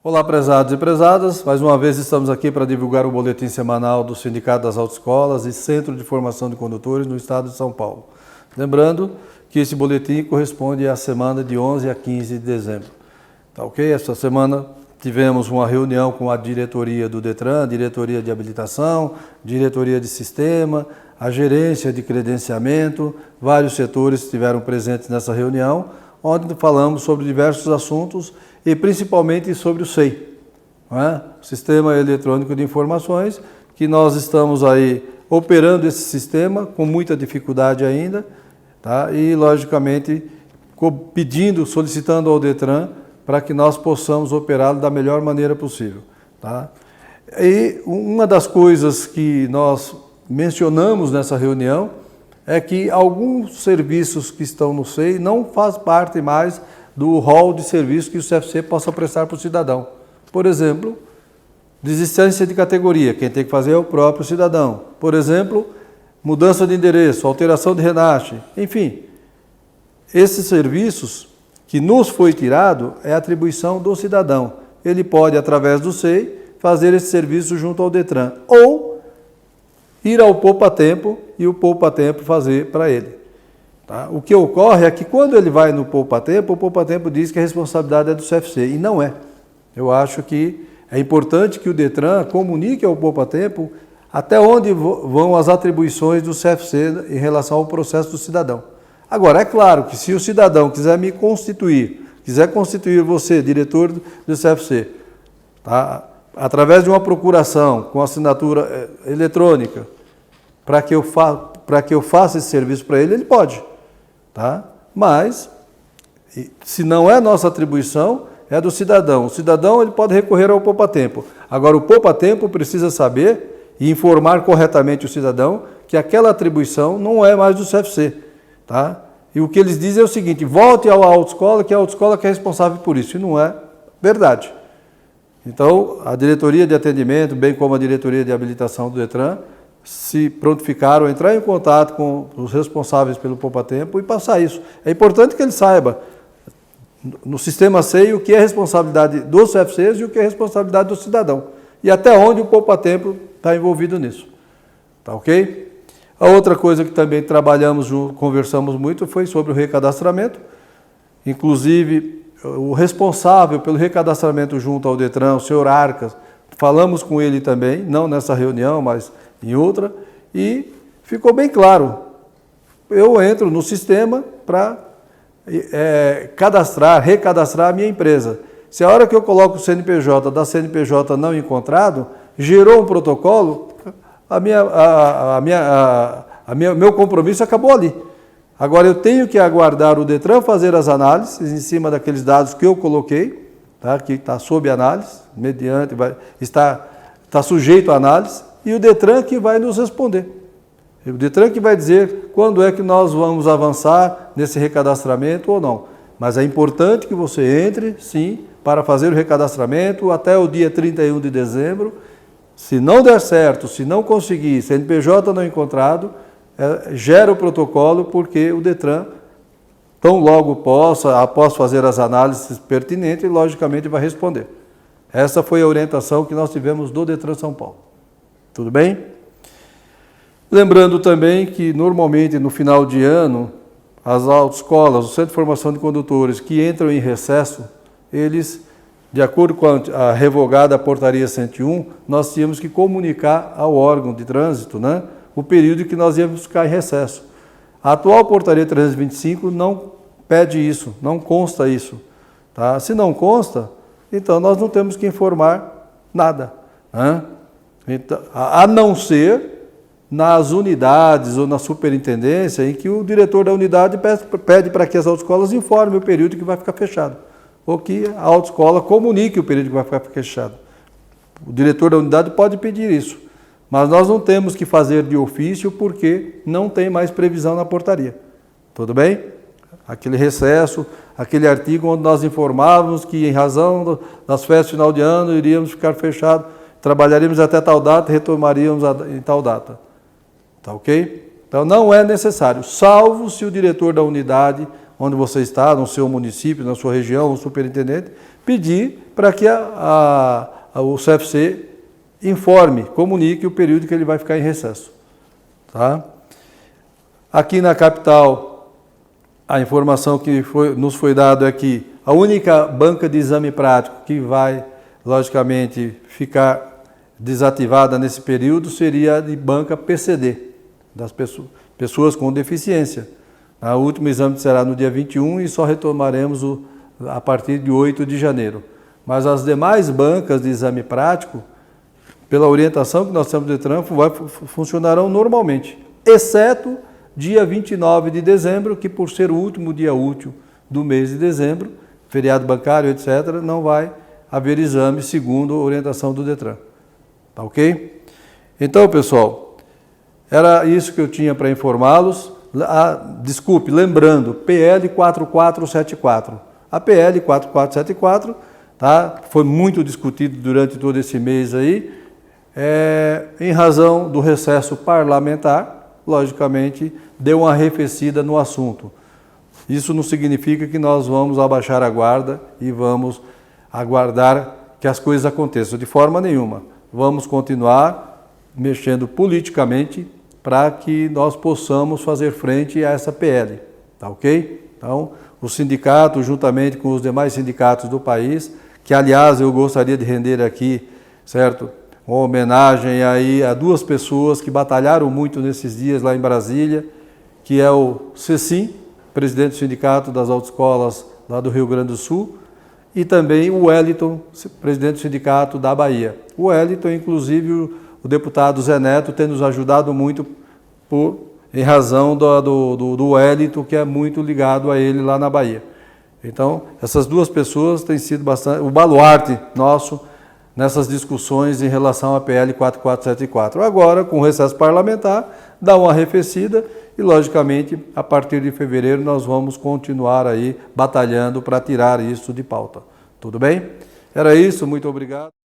Olá, prezados e prezadas. Mais uma vez estamos aqui para divulgar o boletim semanal do Sindicato das Autoescolas e Centro de Formação de Condutores no Estado de São Paulo. Lembrando que esse boletim corresponde à semana de 11 a 15 de dezembro. Tá ok? Essa semana tivemos uma reunião com a diretoria do Detran, diretoria de habilitação, diretoria de sistema, a gerência de credenciamento, vários setores estiveram presentes nessa reunião, onde falamos sobre diversos assuntos e principalmente sobre o SEI, não é? Sistema Eletrônico de Informações, que nós estamos aí operando esse sistema com muita dificuldade ainda, tá? E logicamente pedindo, solicitando ao Detran para que nós possamos operá-lo da melhor maneira possível, tá? E uma das coisas que nós mencionamos nessa reunião é que alguns serviços que estão no SEI não fazem parte mais do rol de serviços que o CFC possa prestar para o cidadão. Por exemplo, desistência de categoria, quem tem que fazer é o próprio cidadão. Por exemplo, mudança de endereço, alteração de RENASC, enfim. Esses serviços que nos foi tirado é atribuição do cidadão. Ele pode, através do SEI, fazer esse serviço junto ao Detran, ou ir ao poupa-tempo e o poupa-tempo fazer para ele. Tá? O que ocorre é que quando ele vai no poupa-tempo, o poupa-tempo diz que a responsabilidade é do CFC, e não é. Eu acho que é importante que o Detran comunique ao poupa-tempo até onde vão as atribuições do CFC em relação ao processo do cidadão. Agora, é claro que se o cidadão quiser me constituir, quiser constituir você, diretor do CFC, tá? Através de uma procuração com assinatura eletrônica, para que eu faça esse serviço para ele, ele pode. Tá? Mas, se não é nossa atribuição, é do cidadão. O cidadão ele pode recorrer ao poupa-tempo. Agora, o poupa-tempo precisa saber e informar corretamente o cidadão que aquela atribuição não é mais do CFC. Tá? E o que eles dizem é o seguinte: volte à autoescola, que a autoescola que é responsável por isso. E não é verdade. Então, a diretoria de atendimento, bem como a diretoria de habilitação do Detran, se prontificaram a entrar em contato com os responsáveis pelo poupa-tempo e passar isso. É importante que ele saiba, no sistema SEI, o que é responsabilidade dos CFCs e o que é responsabilidade do cidadão. E até onde o poupa-tempo está envolvido nisso. Tá ok? A outra coisa que também trabalhamos, conversamos muito, foi sobre o recadastramento. Inclusive, o responsável pelo recadastramento junto ao Detran, o senhor Arcas, falamos com ele também, não nessa reunião, mas em outra, e ficou bem claro. Eu entro no sistema para recadastrar a minha empresa. Se a hora que eu coloco o CNPJ da CNPJ não encontrado, gerou um protocolo, meu compromisso acabou ali. Agora eu tenho que aguardar o Detran fazer as análises em cima daqueles dados que eu coloquei, tá? Que está sob análise, está sujeito à análise, e o Detran que vai nos responder. O Detran que vai dizer quando é que nós vamos avançar nesse recadastramento ou não. Mas é importante que você entre, sim, para fazer o recadastramento até o dia 31 de dezembro. Se não der certo, se não conseguir, CNPJ não encontrado, gera o protocolo, porque o Detran, tão logo após fazer as análises pertinentes, logicamente vai responder. Essa foi a orientação que nós tivemos do Detran São Paulo. Tudo bem? Lembrando também que, normalmente, no final de ano, as autoescolas, o Centro de Formação de Condutores que entram em recesso, eles, de acordo com a revogada Portaria 101, nós tínhamos que comunicar ao órgão de trânsito, né, o período que nós íamos ficar em recesso. A atual Portaria 325 não pede isso, não consta isso. Tá? Se não consta, então nós não temos que informar nada, né? Então, a não ser nas unidades ou na superintendência, em que o diretor da unidade pede para que as autoescolas informem o período que vai ficar fechado, ou que a autoescola comunique o período que vai ficar fechado. O diretor da unidade pode pedir isso, mas nós não temos que fazer de ofício porque não tem mais previsão na portaria. Tudo bem? Aquele recesso, aquele artigo onde nós informávamos que, em razão das festas de final de ano, iríamos ficar fechados, trabalharíamos até tal data e retomaríamos em tal data. Tá ok? Então não é necessário, salvo se o diretor da unidade onde você está, no seu município, na sua região, o superintendente, pedir para que o CFC informe, comunique o período que ele vai ficar em recesso. Tá? Aqui na capital, a informação que nos foi dada é que a única banca de exame prático que vai, logicamente, ficar desativada nesse período seria a de banca PCD, das pessoas com deficiência. O último exame será no dia 21 e só retomaremos a partir de 8 de janeiro. Mas as demais bancas de exame prático, pela orientação que nós temos do Detran, funcionarão normalmente, exceto dia 29 de dezembro, que por ser o último dia útil do mês de dezembro, feriado bancário, etc., não vai haver exame segundo a orientação do Detran. Tá ok? Então, pessoal, era isso que eu tinha para informá-los. Desculpe, lembrando, PL 4474. A PL 4474, tá, foi muito discutido durante todo esse mês aí, em razão do recesso parlamentar, logicamente, deu uma arrefecida no assunto. Isso não significa que nós vamos abaixar a guarda e vamos aguardar que as coisas aconteçam, de forma nenhuma. Vamos continuar mexendo politicamente para que nós possamos fazer frente a essa PL, tá ok? Então, o sindicato, juntamente com os demais sindicatos do país, que aliás eu gostaria de render aqui, certo? Uma homenagem aí a duas pessoas que batalharam muito nesses dias lá em Brasília, que é o Cecim, presidente do Sindicato das Autoescolas lá do Rio Grande do Sul, e também o Wellington, presidente do Sindicato da Bahia. O Wellington, inclusive, o deputado Zé Neto tem nos ajudado muito em razão do Wellington, que é muito ligado a ele lá na Bahia. Então, essas duas pessoas têm sido bastante o baluarte nosso nessas discussões em relação à PL 4474. Agora, com o recesso parlamentar, dá uma arrefecida e, logicamente, a partir de fevereiro nós vamos continuar aí batalhando para tirar isso de pauta. Tudo bem? Era isso, muito obrigado.